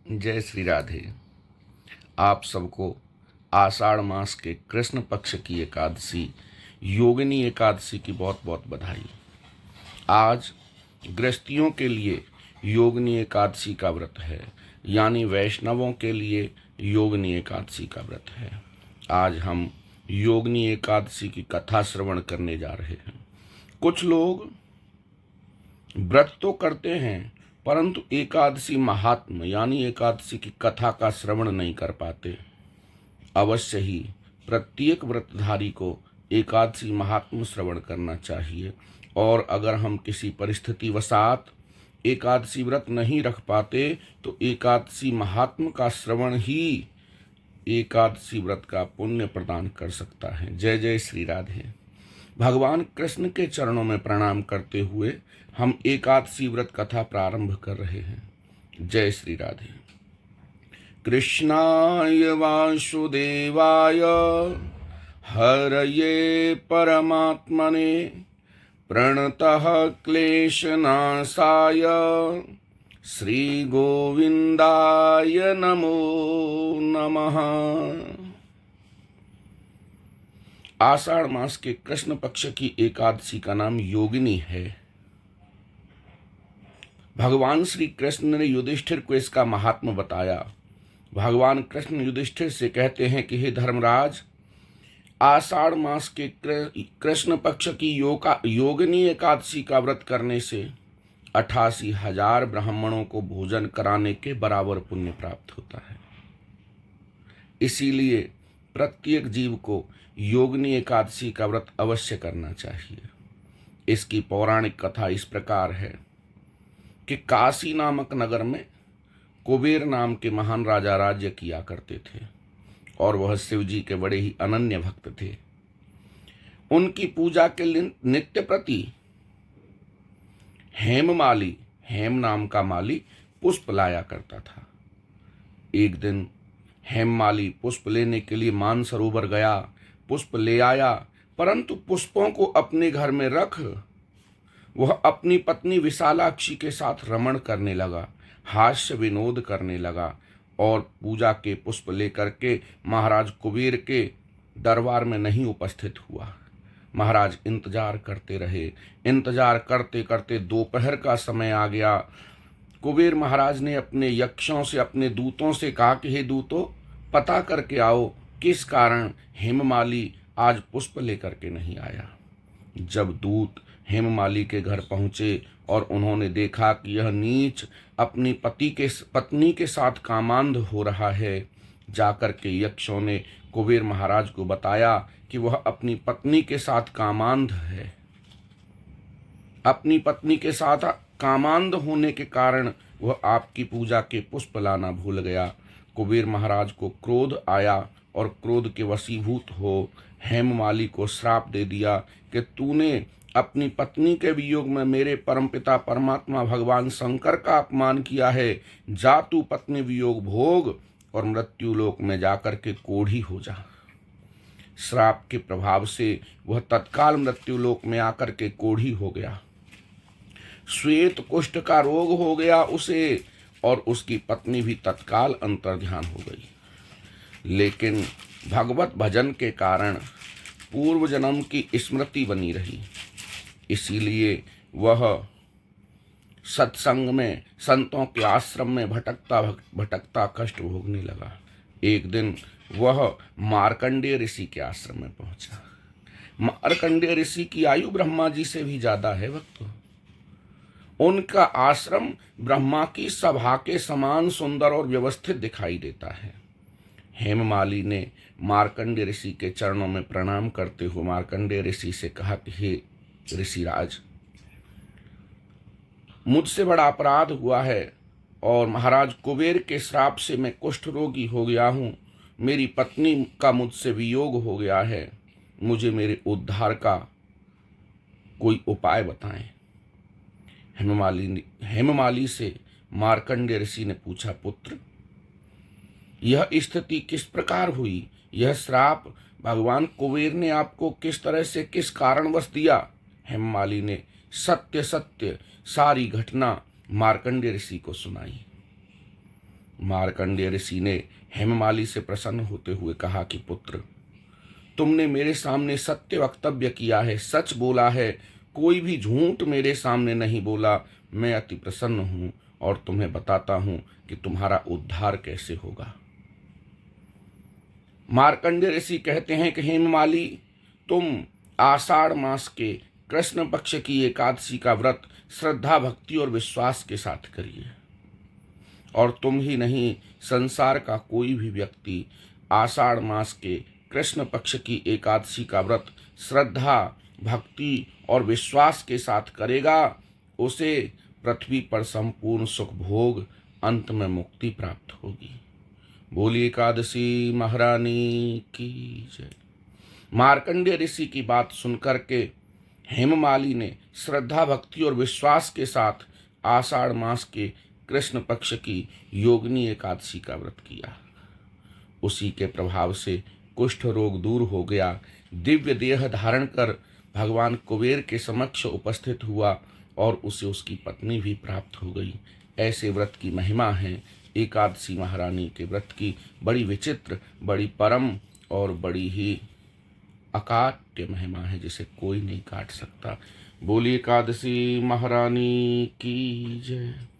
जय श्री राधे। आप सबको आषाढ़ मास के कृष्ण पक्ष की एकादशी योगिनी एकादशी की बहुत बहुत बधाई। आज गृहस्थियों के लिए योगिनी एकादशी का व्रत है, यानी वैष्णवों के लिए योगिनी एकादशी का व्रत है। आज हम योगिनी एकादशी की कथा श्रवण करने जा रहे हैं। कुछ लोग व्रत तो करते हैं परंतु एकादशी महात्म यानी एकादशी की कथा का श्रवण नहीं कर पाते। अवश्य ही प्रत्येक व्रतधारी को एकादशी महात्म श्रवण करना चाहिए, और अगर हम किसी परिस्थिति वशात एकादशी व्रत नहीं रख पाते तो एकादशी महात्म का श्रवण ही एकादशी व्रत का पुण्य प्रदान कर सकता है। जय जय श्री राधे। भगवान कृष्ण के चरणों में प्रणाम करते हुए हम एकादशी व्रत कथा प्रारंभ कर रहे हैं। जय श्री राधे। कृष्णाय वासुदेवाय हरये परमात्मने प्रणतः क्लेशनाशाय श्री गोविंदाय नमो नमः। आषाढ़ मास के कृष्ण पक्ष की एकादशी का नाम योगिनी है। भगवान श्री कृष्ण ने युधिष्ठिर को इसका महात्म्य बताया। भगवान कृष्ण युधिष्ठिर से कहते हैं कि हे धर्मराज, आषाढ़ मास के कृष्ण पक्ष की योगिनी एकादशी का व्रत करने से 88,000 ब्राह्मणों को भोजन कराने के बराबर पुण्य प्राप्त होता है। इसीलिए प्रत्येक जीव को योगिनी एकादशी का व्रत अवश्य करना चाहिए। इसकी पौराणिक कथा इस प्रकार है कि काशी नामक नगर में कुबेर नाम के महान राजा राज्य किया करते थे, और वह शिव जी के बड़े ही अनन्य भक्त थे। उनकी पूजा के नित्य प्रति हेममाली, हेम नाम का माली पुष्प लाया करता था। एक दिन हेममाली पुष्प लेने के लिए मानसरोवर गया, पुष्प ले आया, परंतु पुष्पों को अपने घर में रख वह अपनी पत्नी विशालाक्षी के साथ रमण करने लगा, हास्य विनोद करने लगा, और पूजा के पुष्प लेकर के महाराज कुबेर के दरबार में नहीं उपस्थित हुआ। महाराज इंतजार करते रहे। इंतजार करते करते दोपहर का समय आ गया। कुबेर महाराज ने अपने यक्षों से, अपने दूतों से कहा कि हे दूतों, पता करके आओ किस कारण हेममाली आज पुष्प लेकर के नहीं आया। जब दूत हेममाली के घर पहुंचे और उन्होंने देखा कि यह नीच अपनी पत्नी के साथ कामांध हो रहा है, जाकर के यक्षों ने कुबेर महाराज को बताया कि वह अपनी पत्नी के साथ कामांध है। अपनी पत्नी के साथ कामांध होने के कारण वह आपकी पूजा के पुष्प लाना भूल गया। कुबेर महाराज को क्रोध आया और क्रोध के वशीभूत हो हेममाली को श्राप दे दिया कि तूने अपनी पत्नी के वियोग में मेरे परमपिता परमात्मा भगवान शंकर का अपमान किया है। जा तू पत्नी वियोग भोग और मृत्यु लोक में जाकर के कोढ़ी हो जा। श्राप के प्रभाव से वह तत्काल मृत्यु लोक में आकर के कोढ़ी हो गया। श्वेत कुष्ठ का रोग हो गया उसे, और उसकी पत्नी भी तत्काल अंतर्ध्यान हो गई। लेकिन भगवत भजन के कारण पूर्व जन्म की स्मृति बनी रही, इसीलिए वह सत्संग में, संतों के आश्रम में भटकता भटकता कष्ट भोगने लगा। एक दिन वह मार्कंडेय ऋषि के आश्रम में पहुंचा। मार्कंडेय ऋषि की आयु ब्रह्मा जी से भी ज्यादा है भक्तों। उनका आश्रम ब्रह्मा की सभा के समान सुंदर और व्यवस्थित दिखाई देता है। हेममाली ने मार्कंडेय ऋषि के चरणों में प्रणाम करते हुए मार्कंडेय ऋषि से कहा कि हे ऋषिराज, मुझसे बड़ा अपराध हुआ है और महाराज कुबेर के श्राप से मैं कुष्ठ रोगी हो गया हूँ। मेरी पत्नी का मुझसे वियोग हो गया है। मुझे मेरे उद्धार का कोई उपाय बताएं। हेममाली से मार्कंडेय ऋषि ने पूछा, पुत्र, यह स्थिति किस प्रकार हुई? यह श्राप भगवान कुबेर ने आपको किस तरह से, किस कारणवश दिया? हेममाली ने सत्य सत्य सारी घटना मार्कंडेय ऋषि को सुनाई। मार्कंडेय ऋषि ने हेममाली से प्रसन्न होते हुए कहा कि पुत्र, तुमने मेरे सामने सत्य वक्तव्य किया है, सच बोला है, कोई भी झूठ मेरे सामने नहीं बोला। मैं अति प्रसन्न हूं और तुम्हें बताता हूं कि तुम्हारा उद्धार कैसे होगा। मार्कंडेय ऋषि कहते हैं कि हेममाली, तुम आषाढ़ मास के कृष्ण पक्ष की एकादशी का व्रत श्रद्धा, भक्ति और विश्वास के साथ करिए। और तुम ही नहीं, संसार का कोई भी व्यक्ति आषाढ़ मास के कृष्ण पक्ष की एकादशी का व्रत श्रद्धा, भक्ति और विश्वास के साथ करेगा, उसे पृथ्वी पर संपूर्ण सुख भोग, अंत में मुक्ति प्राप्त होगी। बोलिए एकादशी महारानी की जय। मार्कंडेय ऋषि की बात सुनकर के हेममाली ने श्रद्धा, भक्ति और विश्वास के साथ आषाढ़ मास के कृष्ण पक्ष की योगिनी एकादशी का व्रत किया। उसी के प्रभाव से कुष्ठ रोग दूर हो गया। दिव्य देह धारण कर भगवान कुबेर के समक्ष उपस्थित हुआ और उसे उसकी पत्नी भी प्राप्त हो गई। ऐसे व्रत की महिमा है। एकादशी महारानी के व्रत की बड़ी विचित्र, बड़ी परम और बड़ी ही अकाट्य महिमा है, जिसे कोई नहीं काट सकता। बोलिए एकादशी महारानी की जय।